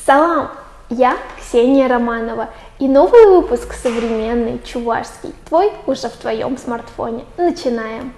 Салам! Я Ксения Романова, и новый выпуск современный, чувашский, твой уже в твоем смартфоне. Начинаем!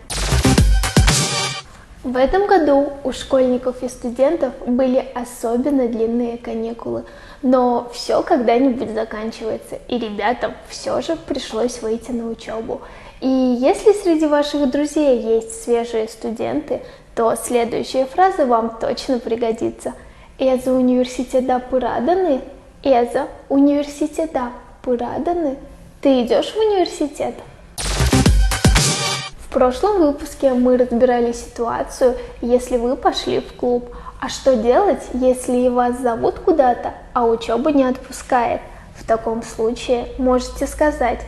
В этом году у школьников и студентов были особенно длинные каникулы, но все когда-нибудь заканчивается, и ребятам все же пришлось выйти на учебу. И если среди ваших друзей есть свежие студенты, то следующая фраза вам точно пригодится. «Эза университета пыраданы?» «Эза университета пыраданы?» Ты идешь в университет? В прошлом выпуске мы разбирали ситуацию, если вы пошли в клуб. А что делать, если вас зовут куда-то, а учеба не отпускает? В таком случае можете сказать: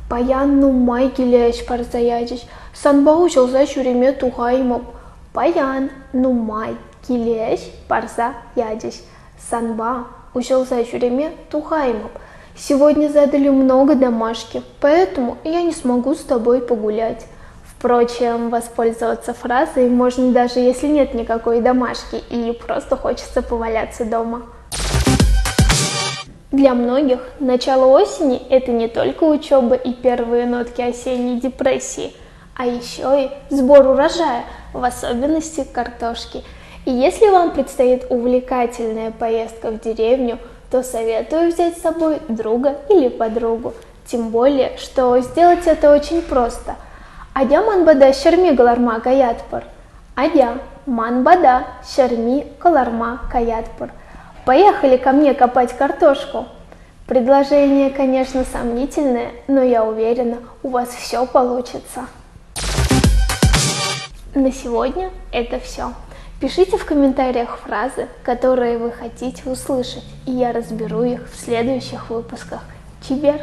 «Паян нумай гилеш парзаядиш, санба учился чуриме тухаймоп». «Паян нумай гилеш парзаядиш, санба учился чуриме тухаймоп». Сегодня задали много домашки, поэтому я не смогу с тобой погулять. Впрочем, воспользоваться фразой можно даже если нет никакой домашки и просто хочется поваляться дома. Для многих начало осени – это не только учеба и первые нотки осенней депрессии, а еще и сбор урожая, в особенности картошки. И если вам предстоит увлекательная поездка в деревню, то советую взять с собой друга или подругу. Тем более, что сделать это очень просто. Адя манбада шарми галарма каятпар. Адя манбада шарми галарма каятпар. Поехали ко мне копать картошку. Предложение, конечно, сомнительное, но я уверена, у вас все получится. На сегодня это все. Пишите в комментариях фразы, которые вы хотите услышать, и я разберу их в следующих выпусках. Чибер!